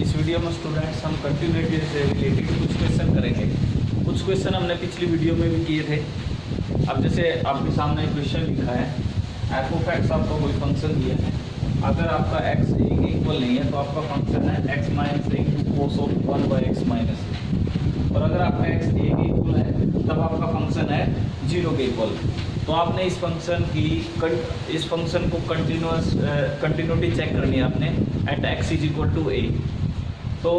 इस वीडियो में स्टूडेंट्स हम कंटिन्यूटी से रिलेटेड कुछ क्वेश्चन करेंगे। कुछ क्वेश्चन हमने पिछली वीडियो में भी किए थे। अब जैसे आपके सामने एक क्वेश्चन लिखा है, एफ ऑफ एक्स आपको कोई फंक्शन दिया है, अगर आपका एक्स ए के इक्वल नहीं है तो आपका फंक्शन है X minus A cos of 1 by X minus A, और अगर आपका एक्स ए के इक्वल है तब आपका फंक्शन है 0 के इक्वल। तो आपने इस फंक्शन को कंटिन्यूटी चेक करनी है आपने at X is equal to A. तो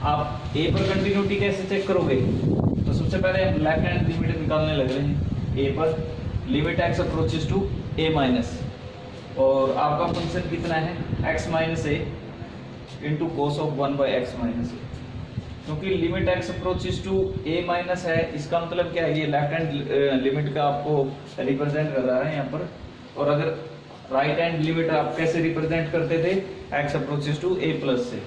आप ए पर कंटिन्यूटी कैसे चेक करोगे? तो सबसे पहले हम लेफ्ट हैंड लिमिट निकालने लग रहे हैं। ए पर limit x approaches to A minus, और आपका फंक्शन कितना है X minus A into cos of 1 by X minus A. क्योंकि limit x approaches to A minus है, इसका मतलब क्या है, ये लेफ्ट हैंड लिमिट का आपको रिप्रेजेंट कर रहा है यहाँ पर। और अगर राइट हैंड लिमिट आप कैसे रिप्रेजेंट करते थे, x approaches to a plus से।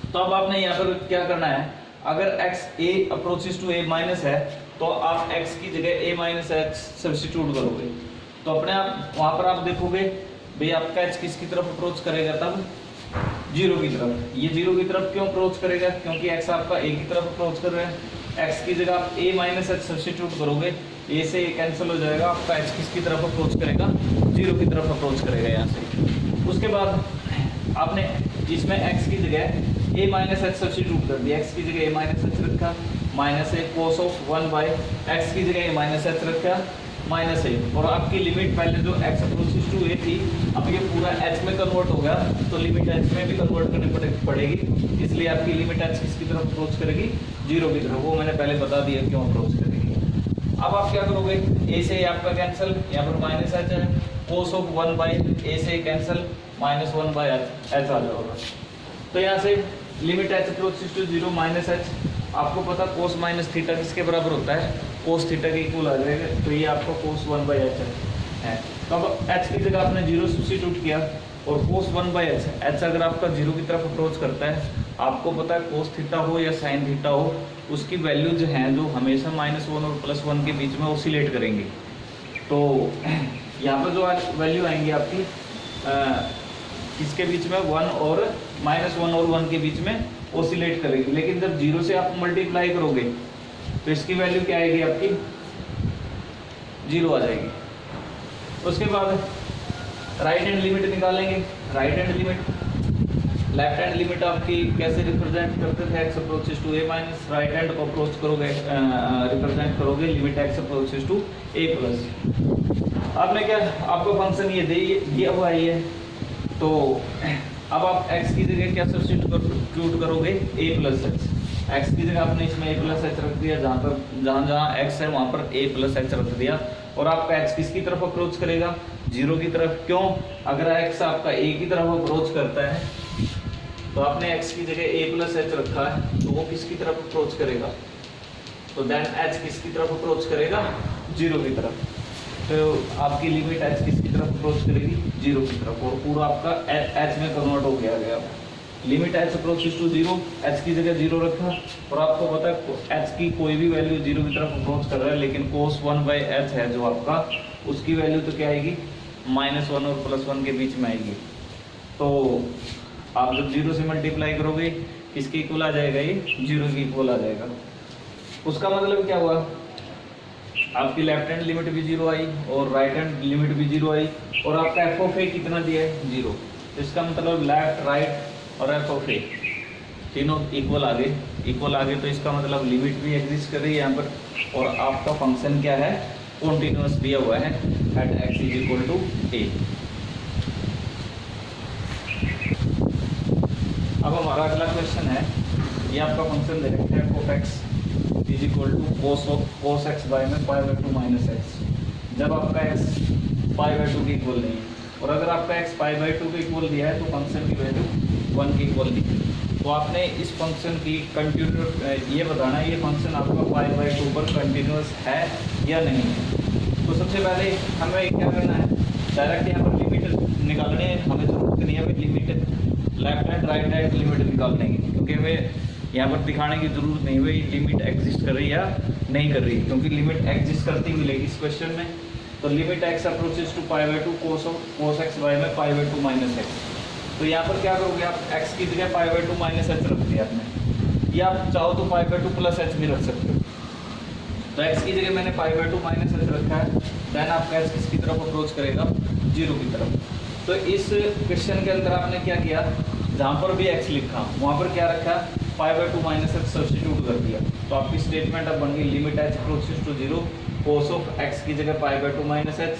तो अब आपने यहाँ पर क्या करना है, अगर x a approaches to A minus है तो आप एक्स की जगह ए माइनस एक्स सब्स्टिट्यूट करोगे। तो अपने आप वहां पर आप देखोगे भाई आपका एच किसकी तरफ अप्रोच करेगा, तब 0 की तरफ। ये 0 की तरफ क्यों अप्रोच करेगा? क्योंकि एक्स आपका ए की तरफ अप्रोच कर रहा है। एक्स की जगह आप ए माइनस एच सब्स्टिट्यूट करोगे, ए से ए कैंसिल हो जाएगा, आपका एच किसकी तरफ अप्रोच करेगा, 0 की तरफ अप्रोच करेगा यहाँ से। उसके बाद आपने इसमें एक्स की जगह ए माइनस एच सब्स्टिट्यूट कर दिया। एक्स की जगह ए माइनस एच रखा, minus A cos of 1 by x की जगह ए माइनस एच रखा, माइनस ए, और आपकी लिमिट पहले जो एक्स अप्रोचेस टू ए थी, अब ये पूरा एच में कन्वर्ट हो गया, तो लिमिट एच में भी कन्वर्ट करनी पड़ेगी। इसलिए आपकी लिमिट एच किसकी तरफ अप्रोच करेगी, 0 की तरफ। वो मैंने पहले बता दिया क्यों अप्रोच करेगी। अब आप क्या करोगे, ए से आपका कैंसिल, यहाँ पर माइनस एच है, कोस ऑफ 1 बाई ए से कैंसिल, माइनस 1 बाई एच आ जाएगा। तो यहाँ से limit h approaches to 0 minus h, आपको पता कोस माइनस थीटा किसके बराबर होता है, कोस थीटा के इक्वल आ जाएगा। तो ये आपका कोस 1 बाई एच है। तो अब एच की जगह आपने 0 सब्स्टिट्यूट किया, और कोस 1 बाई एच, एच अगर आपका 0 की तरफ अप्रोच करता है, आपको पता है कोस थीटा हो या साइन थीटा हो, उसकी वैल्यू जो है जो हमेशा -1 और +1 के बीच में ऑसिलेट करेंगे। तो यहाँ पर जो वैल्यू आएंगी आपकी इसके बीच में 1 और -1 और 1 के बीच में ऑसिलेट करेगी। लेकिन जब 0 से आप मल्टीप्लाई करोगे तो इसकी वैल्यू क्या आएगी आपकी, 0 आ जाएगी। उसके बाद राइट हैंड लिमिट निकालेंगे। Right hand limit, left hand limit आपकी कैसे रिप्रेजेंट करते थे, x approaches to A minus, right hand को अप्रोच करोगे रिप्रेजेंट करोगे limit x approaches to a plus. आपने क्या, आपको फंक्शन ये दिया हुआ है ये, तो अब आप x की जगह क्या सब्स्टिट्यूट करोगे, a प्लस एच। एक्स की जगह आपने इसमें a प्लस एच रख दिया, जहाँ x है वहाँ पर a प्लस एच रख दिया, और आपका x किसकी तरफ अप्रोच करेगा, 0 की तरफ। क्यों? अगर x आपका a की तरफ अप्रोच करता है तो आपने x की जगह a प्लस एच रखा है, तो वो किसकी तरफ अप्रोच करेगा, तो देन h किसकी तरफ अप्रोच करेगा, 0 की तरफ। तो आपकी लिमिट एच किसकी तरफ अप्रोच करेगी, 0 की तरफ, और पूरा आपका एच में कन्वर्ट हो गया। Limit h approaches to 0, h की जगह 0 रखा, और आपको पता है एच की कोई भी वैल्यू 0 की तरफ अप्रोच कर रहा है, लेकिन कोस 1 बाई एच है जो आपका, उसकी वैल्यू तो क्या आएगी, -1 और +1 के बीच में आएगी। तो आप जब 0 से मल्टीप्लाई करोगे किसके इक्वल आ जाएगा, ये 0 के इक्वल आ जाएगा। उसका मतलब क्या हुआ, आपकी लेफ्ट हैंड लिमिट भी 0 आई और राइट हैंड लिमिट भी 0 आई, और आपका एफ ऑफ ए कितना दिया है, 0। तो इसका मतलब लेफ्ट, राइट और एफ ऑफ ए तीनों इक्वल आ गए। तो इसका मतलब लिमिट भी एग्जिस्ट कर रही है यहाँ पर, और आपका फंक्शन क्या है, कॉन्टिन्यूअस दिया हुआ है at X is equal to A. अब हमारा अगला क्वेश्चन है, ये आपका फंक्शन दे रखा है f of x is equal to cos x by में π/2 माइनस एक्स। जब आपका x π/2 के इक्वल नहीं है, और अगर आपका x π/2 के इक्वल दिया है तो फंक्शन की वैल्यू 1 के इक्वल दी। तो आपने इस फंक्शन की ये बताना है, ये फंक्शन आपका π/2 पर कंटिन्यूअस है या नहीं है। तो सबसे पहले हमें क्या करना है, डायरेक्ट यहाँ पर लिमिट निकालने है, हमें जरूरत नहीं है limit left hand right hand limit निकाल लेंगे, क्योंकि हमें यहाँ पर दिखाने की जरूरत नहीं है लिमिट एग्जिस्ट कर रही है या नहीं कर रही, क्योंकि लिमिट एग्जिस्ट करती मिलेगी इस क्वेश्चन में। तो limit x approaches to π/2 cos X Y में π/2 माइनस एक्स। तो यहाँ पर क्या करोगे आप, x की जगह π/2 माइनस एच रख दिया आपने, या आप चाहो तो π/2 प्लस एच भी रख सकते हो। तो x की जगह मैंने π/2 माइनस एच रखा है, देन आपका h किसकी तरफ अप्रोच करेगा, 0 की तरफ। तो इस क्वेश्चन के अंदर आपने क्या किया, जहाँ पर भी x लिखा वहाँ पर क्या रखा, π/2 माइनस एच सब्स्टिट्यूट कर दिया। तो आपकी स्टेटमेंट अब बन गई limit h approaches to 0 cos of x की जगह π/2 minus H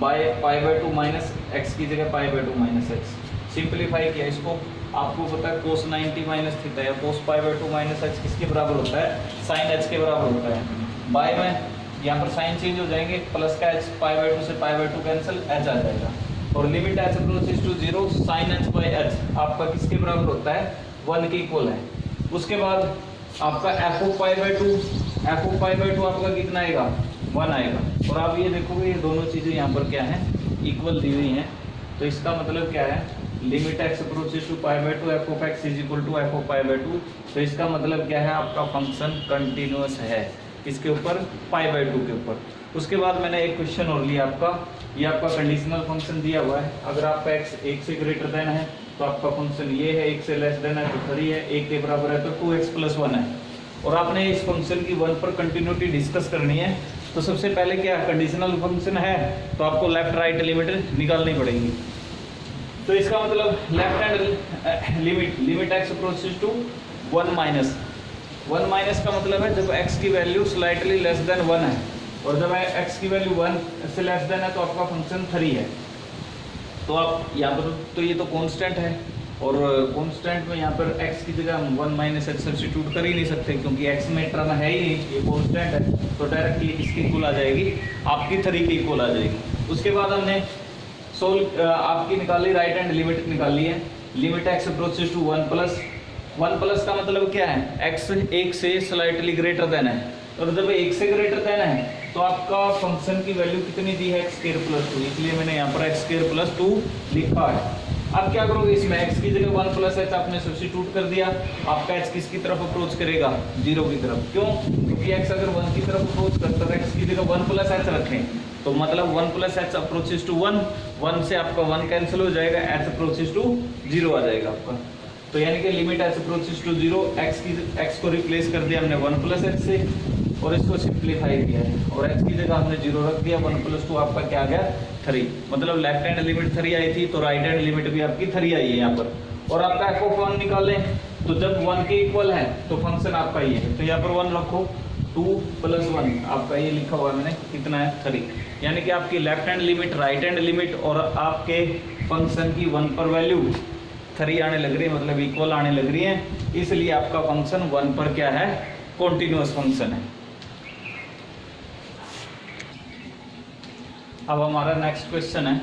by π/2 minus x की जगह π/2 माइनस एच। सिंप्लीफाई किया इसको, आपको पता है cos 90 माइनस थीटा या cos π/2 माइनस एच किसके बराबर होता है, sin h के बराबर होता है। बाय में यहाँ पर साइन चेंज हो जाएंगे, प्लस का h π/2 से π/2 कैंसिल, h आ जाएगा। और limit h approaches to 0 sin h by h आपका किसके बराबर होता है, 1 के इक्वल है। उसके बाद आपका f ऑफ π/2 आपका कितना आएगा, 1 आएगा। और आप ये देखोगे ये दोनों चीज़ें यहाँ पर क्या हैं, इक्वल दी हुई हैं। तो इसका मतलब क्या है, limit x approaches to π/2 f of x is equal to f of π/2। तो इसका मतलब क्या है, आपका फंक्शन कंटिन्यूअस है किसके ऊपर, π/2 के ऊपर। उसके बाद मैंने एक क्वेश्चन और लिया आपका, ये आपका कंडीशनल फंक्शन दिया हुआ है। अगर आपका x 1 से ग्रेटर देन है तो आपका फंक्शन ये है, 1 से लेस देन है तो 3 है, 1 के बराबर है तो 2x + 1 है। और आपने इस फंक्शन की 1 पर कंटिन्यूटी डिस्कस करनी है। तो सबसे पहले क्या, कंडीशनल फंक्शन है तो आपको लेफ्ट राइट लिमिट निकालनी पड़ेगी। तो इसका मतलब left hand limit x approaches to 1 minus का मतलब है जब x की वैल्यू स्लाइटली लेस देन 1 है, और जब x की वैल्यू 1 से लेस देन है तो आपका फंक्शन 3 है। तो आप यहाँ पर, तो ये तो कांस्टेंट है, और कांस्टेंट में यहाँ पर x की जगह हम 1 माइनस एच सब्स्टिट्यूट कर ही नहीं सकते क्योंकि x में टर्म है ही नहीं, ये कांस्टेंट है। तो डायरेक्टली किसकी इक्वल आ जाएगी, आपकी 3 की इक्वल आ जाएगी। उसके बाद हमने आपकी निकाली राइट हैंड लिमिट निकाली है, limit x approaches to 1 plus का मतलब क्या है, x 1 से स्लाइटली ग्रेटर देन है। और जब 1 से ग्रेटर देन है तो आपका फंक्शन की वैल्यू कितनी दी है, x² + 2, इसलिए मैंने यहाँ पर x² + 2 लिखा है। अब क्या करोगे, इसमें x की जगह 1 + h आपने सब्स्टिट्यूट कर दिया, आपका h किसकी तरफ अप्रोच करेगा, 0 की तरफ। क्यों, क्योंकि x अगर 1 की तरफ अप्रोच करता है, x की जगह 1 + h रखें तो मतलब 1 + h अप्रोचेस टू 1 से आपका 1 कैंसिल हो जाएगा, h अप्रोचेस टू 0 आ जाएगा आपका। तो यानी कि limit h approaches to 0, x को रिप्लेस कर दिया हमने 1 + h से और इसको सिंप्लीफाई किया है, और h की जगह हमने 0 रख दिया, 1 + 2 आपका क्या आ गया, 3। मतलब लेफ्ट हैंड लिमिट 3 आई थी तो राइट हैंड लिमिट भी आपकी 3 आई है यहाँ पर। और आपका f ऑफ 1 निकालें तो जब 1 के इक्वल है तो फंक्शन आपका ये है, तो यहाँ पर 1 रखो, 2 + 1 आपका ये लिखा हुआ है मैंने, कितना है, 3। यानी कि आपकी left hand limit, right hand limit और आपके फंक्शन की 1 पर वैल्यू 3 आने लग रही है, मतलब इक्वल आने लग रही है, इसलिए आपका फंक्शन 1 पर क्या है, कॉन्टिन्यूअस फंक्शन है। अब हमारा नेक्स्ट क्वेश्चन है,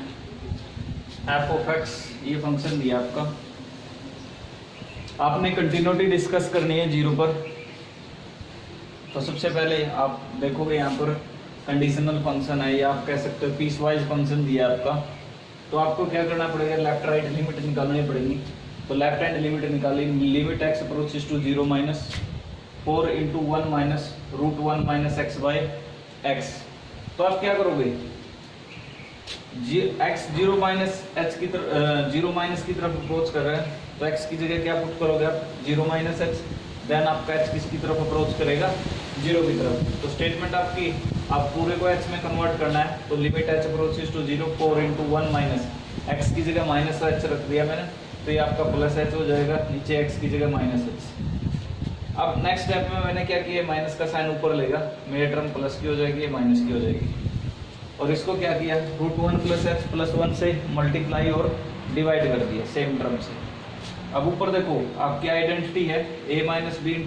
f ऑफ x, ये फंक्शन दिया आपका, आपने कंटिन्यूटी डिस्कस करनी है 0 पर। तो सबसे पहले आप देखोगे यहाँ पर कंडीशनल फंक्शन है, या आप कह सकते हो पीस वाइज फंक्शन दिया आपका। तो आपको क्या करना पड़ेगा, लेफ्ट राइट लिमिट निकालनी पड़ेगी। तो लेफ्ट हैंड लिमिट निकाली, limit x approaches to 0 minus 4 × 1 minus √1 minus x by x। तो आप क्या करोगे, x 0 माइनस h की तरफ 0 माइनस की तरफ अप्रोच कर रहा है तो x की जगह क्या पुट करोगे आप, 0 माइनस h, देन आपका h किसकी तरफ अप्रोच करेगा, 0 की तरफ। तो स्टेटमेंट आपकी, आप पूरे को h में कन्वर्ट करना है, तो limit h approaches to 0 4 × 1 minus x की जगह माइनस h रख दिया मैंने, तो ये आपका प्लस h हो जाएगा, नीचे x की जगह माइनस h। अब नेक्स्ट स्टेप में मैंने क्या किया, माइनस का साइन ऊपर लेगा, मेरी टर्म प्लस की हो जाएगी, ये माइनस की हो जाएगी। और इसको क्या किया, √1 + h + 1 से मल्टीप्लाई और डिवाइड कर दिया सेम टर्म से। अब ऊपर देखो आपकी आइडेंटिटी है a - b ×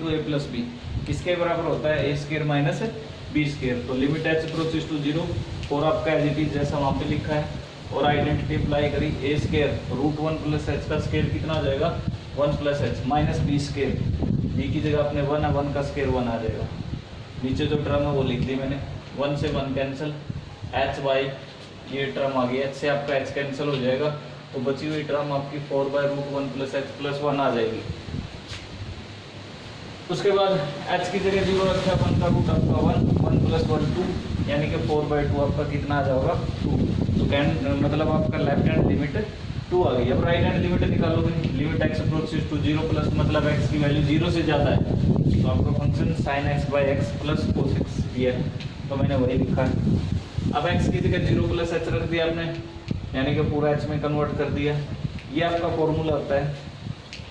a + b, किसके बराबर होता है, a² - b²। तो लिमिट h अप्रोचेस टू 0 और आपका एज इट इज जैसा वहाँ पे लिखा है, और आइडेंटिटी अप्लाई करी, a² √1 + h का स्क्वायर कितना आ जाएगा, 1 + h माइनस b², b की जगह अपने 1 है, 1 का स्क्वायर 1 आ जाएगा। नीचे जो टर्म है वो लिख ली मैंने, 1 से 1 कैंसिल, h बाई ये टर्म आ गई, h से आपका h कैंसिल हो जाएगा, तो बची हुई टर्म आपकी 4/√1 + h + 1 आ जाएगी। उसके बाद h की जगह 0 रखा, 1 का रूट आपका 1 + 1 2, यानी कि 4/2 आपका कितना आ जाएगा, 2। तो मतलब आपका लेफ्ट हैंड लिमिट 2 आ गई। अब राइट हैंड लिमिट निकालोगे, limit x approaches to 0 plus मतलब x की वैल्यू 0 से ज़्यादा है तो आपका function sin x by x plus cos x दिया है, तो मैंने वही लिखा है। अब x की जगह 0 प्लस h रख दिया आपने, यानी कि पूरा h में कन्वर्ट कर दिया। ये आपका फॉर्मूला होता है,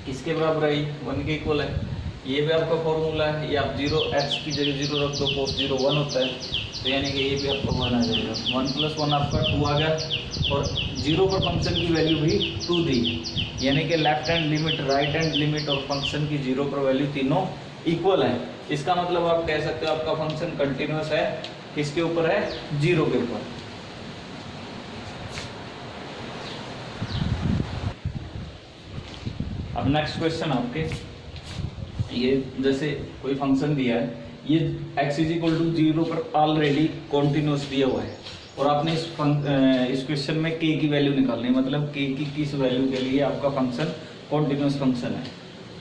किसके बराबर है, 1 के इक्वल है। ये भी आपका फॉर्मूला है, ये आप 0 x की जगह 0 रख दो, cos 0 1 होता है, तो यानी कि ये भी आपका 1 आ जाएगा। 1 प्लस 1 आपका 2 आ गया, और 0 पर फंक्शन की वैल्यू भी 2 दी, यानी कि left hand limit, right hand limit और फंक्शन की 0 पर वैल्यू तीनों इक्वल है। इसका मतलब आप कह सकते हो आपका फंक्शन कंटिन्यूअस है, किसके ऊपर है, 0 के ऊपर। अब नेक्स्ट क्वेश्चन आपके, ये जैसे कोई फंक्शन दिया है, ये x इज इक्वल टू 0 पर ऑलरेडी कॉन्टिन्यूस दिया हुआ है, और आपने इस क्वेश्चन में k की वैल्यू निकालनी है, मतलब k की किस वैल्यू के लिए आपका फंक्शन कॉन्टिन्यूस फंक्शन है।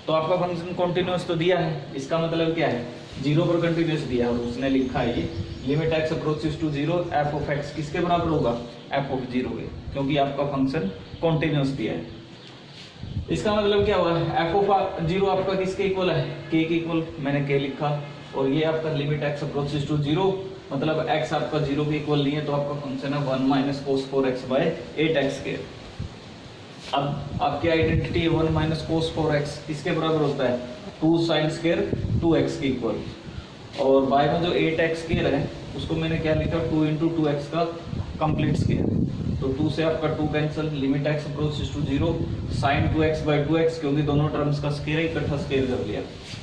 तो आपका फंक्शन कॉन्टिन्यूस तो दिया है, इसका मतलब क्या है, 0 पर कंटिन्यूस दिया है, और उसने लिखा है ये limit x approaches to 0 f of x किसके बराबर होगा, f ऑफ 0 के, क्योंकि आपका फंक्शन कॉन्टिन्यूस दिया है। इसका मतलब क्या हुआ, f ऑफ 0 आपका किसके इक्वल है, k के इक्वल, मैंने k लिखा, और ये आपका लिमिट x अप्रोचेस टू 0 मतलब x आपका 0 के इक्वल नहीं है, तो आपका फंक्शन है 1 minus cos 4x bye 8x²। अब आपकी आइडेंटिटी है 1 माइनस कोस 4x किसके बराबर होता है, 2 साइन स्क्वायर 2x के इक्वल, और बाय में जो 8x² है उसको मैंने क्या लिखा, 2 इंटू 2x का कंप्लीट स्क्वायर, तो 2 से आपका 2 cancel, limit x approaches to 0 sine 2x by 2x, क्योंकि दोनों टर्म्स का स्क्वायर इकट्ठा स्क्वायर कर लिया,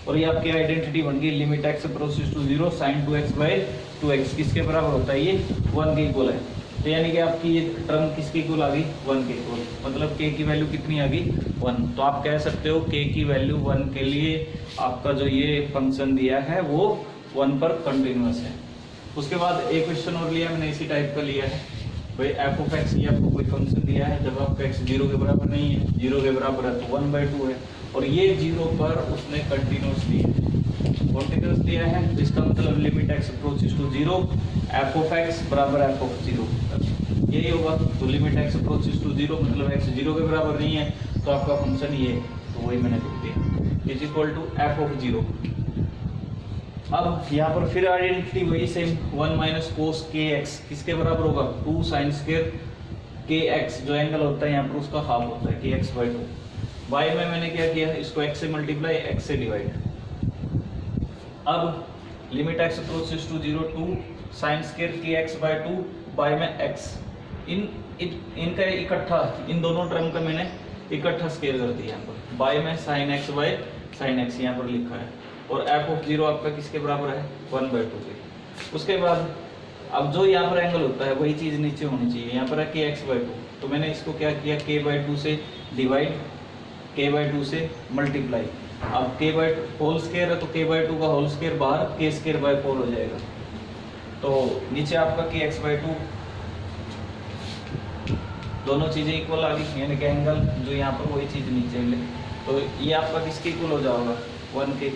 और ये आपकी आइडेंटिटी बन गई limit x approaches to 0 sine 2x by 2x किसके बराबर होता है, ये 1 के इक्वल है। तो यानी कि आपकी ये टर्म किसके इक्वल आ गई, 1 के इक्वल, मतलब k की वैल्यू कितनी आ गई, 1। तो आप कह सकते हो k की वैल्यू 1 के लिए आपका जो ये फंक्शन दिया है वो 1 पर कंटिन्यूअस है। उसके बाद एक क्वेश्चन और लिया मैंने, इसी टाइप का लिया है, भाई f ऑफ x, ये आपको कोई फंक्शन दिया है, जब आपका x 0 के बराबर नहीं है, 0 के बराबर है तो 1/2 है, और ये 0 पर उसने कंटिन्यूअस दिया है, कॉन्टिन्यूअस दिया है, तो इसका मतलब limit x approaches to 0 f of x बराबर f ऑफ 0, यही होगा। तो लिमिट x अप्रोचेस टू 0 मतलब x 0 के बराबर नहीं है, तो आपका फंक्शन ये, तो वही मैंने लिख दिया, is equal to f of 0। अब यहाँ पर फिर आइडेंटिटी वही सेम, 1 माइनस कोस kx किसके बराबर होगा, 2 साइन स्क्वायर kx, जो एंगल होता है यहाँ पर उसका हाफ होता है kx/2। y में मैंने क्या किया, इसको x से मल्टीप्लाई, x से डिवाइड। अब limit x approaches to 0 2 sine square kx/2 y में x, इनका इकट्ठा, इन दोनों टर्म का मैंने इकट्ठा स्क्वायर कर दिया यहाँ पर, y में sine x by sine x यहाँ पर लिखा है, और f ऑफ 0 आपका किसके बराबर है, 1/2 के। उसके बाद अब जो यहाँ पर एंगल होता है वही चीज़ नीचे होनी चाहिए, यहाँ पर है kx/2, तो मैंने इसको क्या किया, k/2 से डिवाइड, k/2 से मल्टीप्लाई। अब k/2 होल स्क्वायर है, तो k/2 का होल स्क्वायर बाहर k²/4 हो जाएगा, तो नीचे आपका kx/2, दोनों चीज़ें इक्वल आ गई, यानी कि एंगल जो यहाँ पर वही चीज़ नीचे मिले, तो ये आपका किसके इक्वल हो जाएगा, 1 के,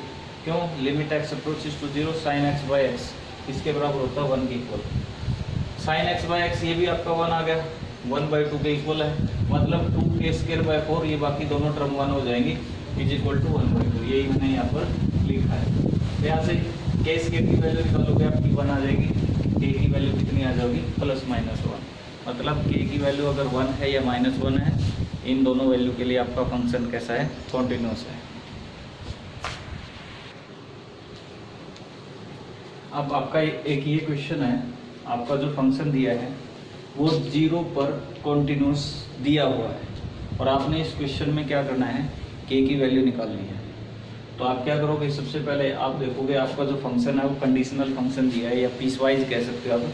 क्यों, limit x approaches to 0 sine x by x किसके बराबर होता है, 1 के equal. Sine x by x ये भी आपका 1 आ गया, 1/2 के इक्वल है, मतलब 2k²/4, ये बाकी दोनों टर्म 1 हो जाएंगी, इज इक्वल टू 1/2, यही मैंने यहाँ पर लिखा है। तो यहाँ से k² की वैल्यू निकालोगे आपकी 1 आ जाएगी, k की वैल्यू कितनी आ जाएगी, +-1, मतलब k की वैल्यू अगर 1 है या -1 है, इन दोनों वैल्यू के लिए आपका फंक्शन कैसा है, कॉन्टिन्यूअस है। अब आपका एक ये क्वेश्चन है, आपका जो फंक्शन दिया है वो 0 पर कॉन्टिन्यूअस दिया हुआ है, और आपने इस क्वेश्चन में क्या करना है, k की वैल्यू निकालनी है। तो आप क्या करोगे, सबसे पहले आप देखोगे आपका जो फंक्शन है वो कंडीशनल फंक्शन दिया है, या पीसवाइज कह सकते हो आप,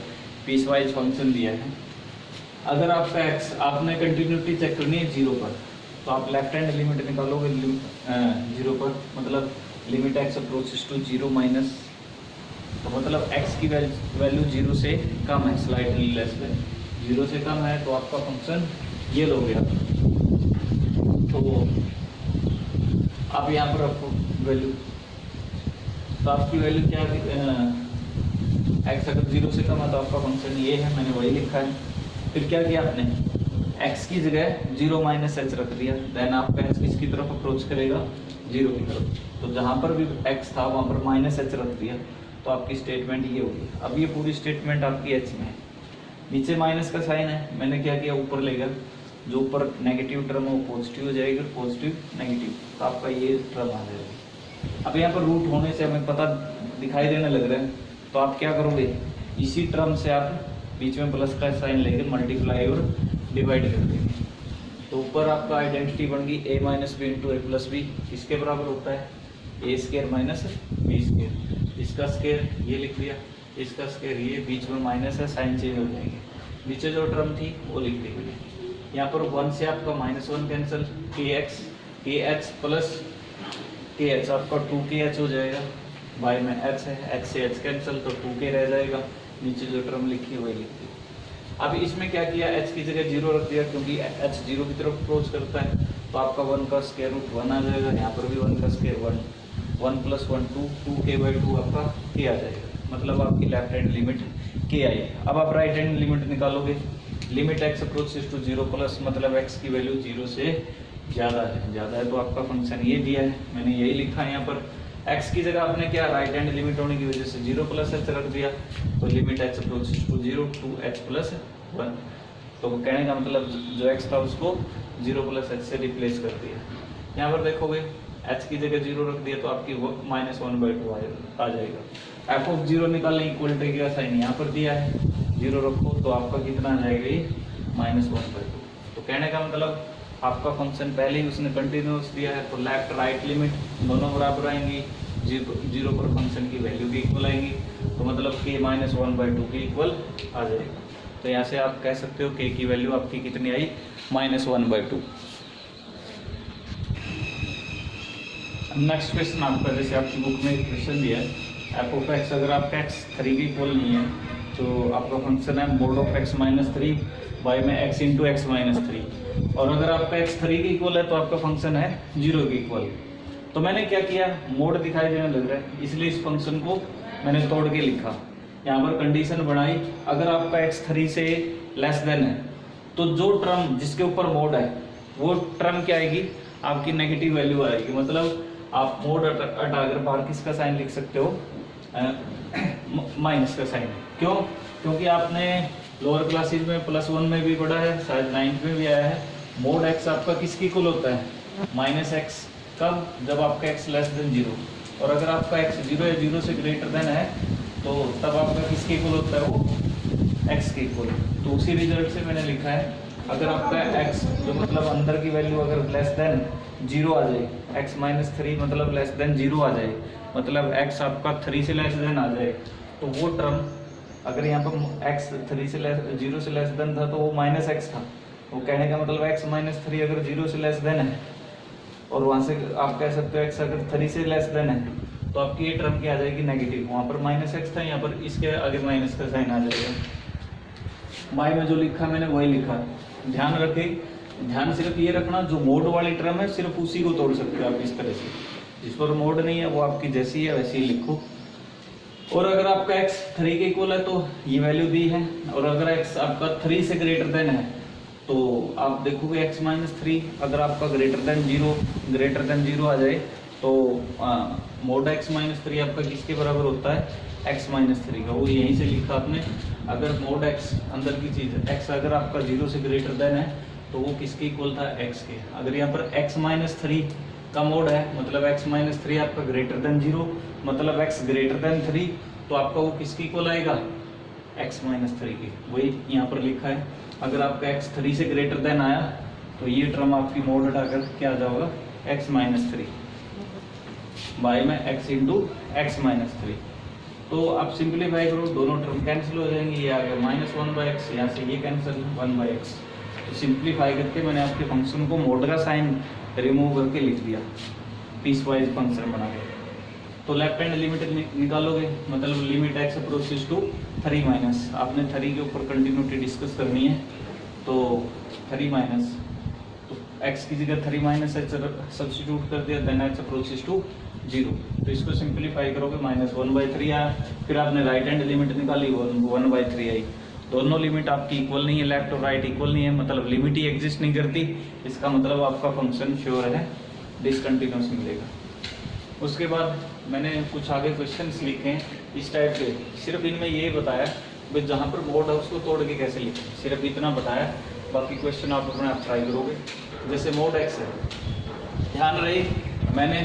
पीसवाइज फंक्शन दिया है। अगर आपका x, आपने कंटिन्यूटी चेक करनी है 0 पर, तो आप लेफ्ट हैंड लिमिट निकालोगे 0 पर, मतलब limit x approaches to 0 minus, तो मतलब x की वैल्यू 0 से कम है, स्लाइटली लेस देन 0 से कम है, तो आपका फंक्शन ये लोगे आप, तो आप यहाँ पर रखो वैल्यू, तो आपकी वैल्यू क्या है, x अगर 0 से कम है तो आपका फंक्शन ये है, मैंने वही लिखा है। फिर क्या किया आपने, x की जगह 0 माइनस एच रख दिया, देन आपका h किसकी तरफ अप्रोच करेगा, 0 की तरफ। तो जहां पर भी x था वहां पर माइनस एच रख दिया, तो आपकी स्टेटमेंट ये होगी। अब ये पूरी स्टेटमेंट आपकी h में है, नीचे माइनस का साइन है, मैंने क्या किया ऊपर लेकर, जो ऊपर नेगेटिव टर्म है वो पॉजिटिव हो जाएगी, पॉजिटिव नेगेटिव, तो आपका ये टर्म आ जाएगा। अब यहाँ पर रूट होने से हमें पता दिखाई देने लग रहा है, तो आप क्या करोगे, इसी टर्म से आप बीच में प्लस का साइन लेकर मल्टीप्लाई और डिवाइड कर देंगे। तो ऊपर आपका आइडेंटिटी बन गई a minus b into a plus b, किसके बराबर होता है, a square minus b square. इसका स्केयर ये लिख दिया, इसका स्केयर ये, बीच में माइनस है, साइन चेंज हो जाएंगे। नीचे जो टर्म थी वो लिख दी गई। यहाँ पर 1 से आपका -1 कैंसिल, के एच प्लस के एच आपका 2kh हो जाएगा, बाय में h है, h से h कैंसिल तो 2k रह जाएगा, नीचे जो टर्म लिखी है वही लिख दी। अब इसमें क्या किया, h की जगह 0 रख दिया, क्योंकि h 0 की तरफ अप्रोच करता है, तो आपका 1 का स्क्वायर रूट 1 आ जाएगा, यहाँ पर भी 1 का स्क्वायर 1 + 1 2k/2 आपका k आ जाएगा, मतलब आपकी लेफ्ट हैंड लिमिट k आई। अब आप राइट हैंड लिमिट निकालोगे, limit x approaches to 0 plus, मतलब x की वैल्यू 0 से ज़्यादा है, तो आपका फंक्शन ये दिया है, मैंने यही लिखा है यहाँ पर। x की जगह आपने क्या, राइट हैंड लिमिट होने की वजह से 0 + h रख दिया, तो limit h approaches to 0 two h + 1, तो कहने का मतलब जो x था उसको 0 + h से रिप्लेस कर दिया। यहाँ पर देखोगे h की जगह 0 रख दिया, तो आपकी -1/2 आ जाएगा। f(0) निकालने इक्वलिटी का साइन यहाँ पर दिया है, 0 रखो तो आपका कितना आ जाएगा, ये -1/2। तो कहने का मतलब आपका फंक्शन पहले ही उसने कंटिन्यूस दिया है, तो लेफ्ट राइट लिमिट दोनों बराबर आएंगी, 0 पर फंक्शन की वैल्यू भी इक्वल आएंगी, तो मतलब k -1/2 के इक्वल आ जाएगा। तो यहाँ से आप कह सकते हो k की वैल्यू आपकी कितनी आई, -1/2। नेक्स्ट क्वेश्चन आपका, जैसे आपकी बुक में एक क्वेश्चन दिया है, f(x) अगर आपका x 3 के इक्वल नहीं है, तो आपका फंक्शन है mod of x - 3 बाय में x × x - 3, और अगर आपका x 3 के इक्वल है तो आपका फंक्शन है 0 के इक्वल। तो मैंने क्या किया, मोड दिखाई देने लग रहा है, इसलिए इस फंक्शन को मैंने तोड़ के लिखा, यहाँ पर कंडीशन बनाई, अगर आपका x 3 से लेस देन है, तो जो टर्म जिसके ऊपर मोड है वो टर्म क्या आएगी, आपकी नेगेटिव वैल्यू आएगी। मतलब आप मोड हटाकर बाहर किसका साइन लिख सकते हो, माइनस का साइन। क्यों, क्योंकि आपने लोअर क्लासेज में +1 में भी पढ़ा है, शायद 9th में भी आया है, मोड x आपका किसके इक्वल होता है, -x। कब, जब आपका x <0, और अगर आपका x 0 या 0 से ग्रेटर देन है, तो तब आपका किसके इक्वल होता है, वो x के इक्वल। तो उसी रिजल्ट से मैंने लिखा है, अगर आपका x जो मतलब अंदर की वैल्यू अगर लेस देन 0 आ जाए, x - 3 मतलब लेस देन 0 आ जाए, मतलब x आपका 3 से लेस देन आ जाए, तो वो टर्म, अगर यहाँ पर x 0 से लेस देन था तो वो -x था, वो कहने का मतलब x - 3 अगर 0 से लेस देन है, और वहाँ से आप कह सकते हो x अगर 3 से लेस देन है, तो आपकी ये टर्म क्या आ जाएगी, नेगेटिव। वहाँ पर -x था, यहाँ पर इसके आगे माइनस का साइन आ जाएगा। बाय में जो लिखा मैंने वही लिखा, ध्यान रखें, ध्यान सिर्फ ये रखना, जो मोड वाली टर्म है सिर्फ उसी को तोड़ सकते हो आप इस तरह से, जिस पर मोड नहीं है वो आपकी जैसी है वैसी ही लिखो। और अगर आपका x 3 के इक्वल है तो ये वैल्यू दी है, और अगर x आपका 3 से ग्रेटर देन है, तो आप देखोगे x - 3 अगर आपका ग्रेटर देन 0 आ जाए, तो मोड x - 3 आपका किसके बराबर होता है, x - 3 का। वो यहीं से लिखा आपने, अगर मोड x अंदर की चीज़ है, x अगर आपका 0 से ग्रेटर देन है, तो वो किसके इक्वल था, x के। अगर यहाँ पर x - 3 का मोड है, मतलब x - 3 आपका ग्रेटर देन 0, मतलब x ग्रेटर देन 3, तो आपका वो किसके इक्वल आएगा, x - 3 की। वही यहाँ पर लिखा है, अगर आपका x 3 से ग्रेटर देन आया, तो ये टर्म आपकी मोड हटाकर क्या आ जाएगा, x - 3 बाय में x × x - 3। तो आप सिंप्लीफाई करो, दोनों टर्म कैंसिल हो जाएंगे, ये आ गया -1/x, यहाँ से ये कैंसिल 1/x। तो सिंप्लीफाई करके मैंने आपके फंक्शन को मोड का साइन रिमूव करके लिख दिया, पीस वाइज फंक्शन बना के। तो लेफ्ट हैंड लिमिट निकालोगे, मतलब लिमिट x अप्रोचेस टू 3 आपने 3 के ऊपर कंटिन्यूटी डिस्कस करनी है, तो 3 तो x की जगह 3 - h सब्स्टिट्यूट कर दिया, देन h अप्रोचेस टू 0। तो इसको सिंप्लीफाई करोगे, -1/3 आया, फिर आपने राइट हैंड लिमिट निकाली, 1/3 आई, दोनों लिमिट आपकी इक्वल नहीं है, लेफ्ट और राइट इक्वल नहीं है, मतलब लिमिट ही एग्जिस्ट नहीं करती, इसका मतलब आपका फंक्शन श्योर है डिसकंटिन्यूअस मिलेगा। उसके बाद मैंने कुछ आगे क्वेश्चंस लिखे हैं इस टाइप के, सिर्फ इनमें ये बताया भाई जहाँ पर मोड है उसको तोड़ के कैसे लिखें, सिर्फ इतना बताया, बाकी क्वेश्चन आप अपने आप ट्राई करोगे। जैसे मोड एक्स है, ध्यान रहे मैंने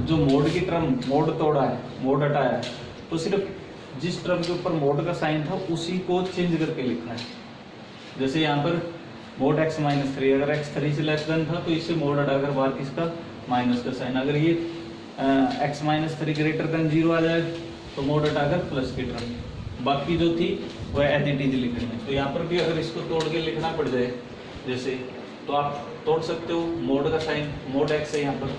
जो मोड की टर्म मोड तोड़ा है, मोड हटाया है, तो सिर्फ जिस टर्म के ऊपर मोड का साइन था उसी को चेंज करके लिखना है। जैसे यहाँ पर मोड x माइनस 3, अगर x 3 से लेस देन था तो इससे मोड हटाकर बाहर किसका माइनस का साइन, अगर ये x माइनस 3 ग्रेटर देन 0 आ जाए तो मोड हटाकर प्लस की टर्म, बाकी जो थी वह एज इट इज लिखनी है। तो यहाँ पर भी अगर इसको तोड़ के लिखना पड़ जाए जैसे, तो आप तोड़ सकते हो, मोड का साइन मोड x है, यहाँ पर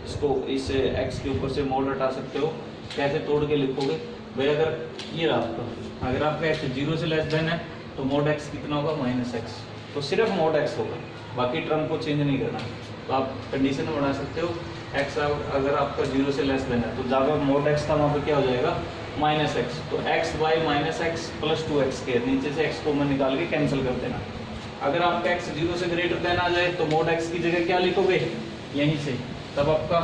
इसको इस x के ऊपर से मोड हटा सकते हो। कैसे तोड़ के लिखोगे भाई, अगर ये रहा आपका, अगर आपका x 0 से लेस देन है तो मोड x कितना होगा माइनस एक्स, तो सिर्फ मोड x होगा, बाकी टर्म को चेंज नहीं करना। तो आप कंडीशन बना सकते हो x अगर आपका 0 से लेस देन है तो जहाँ मोड x था वहाँ पर क्या हो जाएगा माइनस एक्स, तो x by minus x plus 2x के नीचे से x कॉमन निकाल के कैंसिल कर देना। अगर आपका x 0 से ग्रेटर देन आ जाए तो मोड x की जगह क्या लिखोगे यहीं से, तब आपका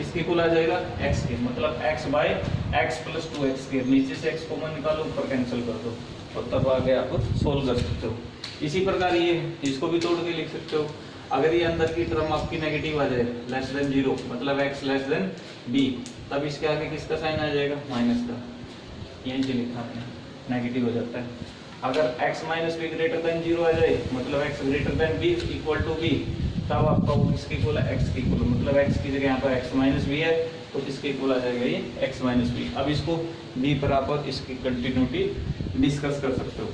इसकी कुल आ जाएगा x के, मतलब x by x plus 2x के नीचे से x कॉमन निकालो, ऊपर कैंसिल कर दो और तब आगे आप सोल्व कर सकते हो। इसी प्रकार ये इसको भी तोड़ के लिख सकते हो। अगर ये अंदर की टर्म आपकी नेगेटिव आ जाए लेस देन 0, मतलब x लेस देन b, तब इसके आगे किसका साइन आ जाएगा माइनस का, यहीं से लिखा आपने, नेगेटिव हो जाता है। अगर x minus b greater than 0 आ जाए, मतलब x greater than b equal to b, तब आपका वो किसके इक्वल है x के इक्वल, मतलब x की जगह यहाँ पर x माइनस बी है तो किसके इक्वल आ जाएगा ये x माइनस बी। अब इसको b पर आप इसकी कंटिन्यूटी डिस्कस कर सकते हो।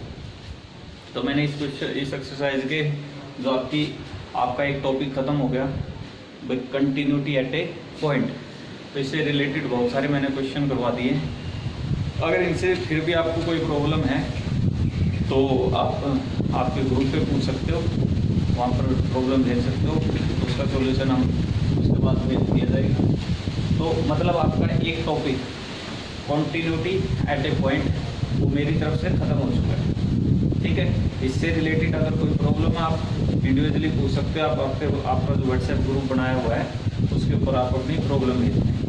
तो मैंने इस एक्सरसाइज के जो आपका एक टॉपिक खत्म हो गया कंटिन्यूटी एट ए पॉइंट, तो इससे रिलेटेड बहुत सारे मैंने क्वेश्चन करवा दिए। अगर इनसे फिर भी आपको कोई प्रॉब्लम है तो आप आपके ग्रुप पे पूछ सकते हो, वहाँ पर प्रॉब्लम भेज सकते हो, तो उसका सॉल्यूशन हम उसके बाद भेज दिया जाएगा। तो मतलब आपका एक टॉपिक कॉन्टिन्यूटी एट ए पॉइंट वो मेरी तरफ से ख़त्म हो चुका है, ठीक है। इससे रिलेटेड अगर कोई प्रॉब्लम है आप इंडिविजुअली पूछ सकते हो, आप आपका जो व्हाट्सएप ग्रुप बनाया हुआ है उसके ऊपर आप अपनी प्रॉब्लम भेज दें।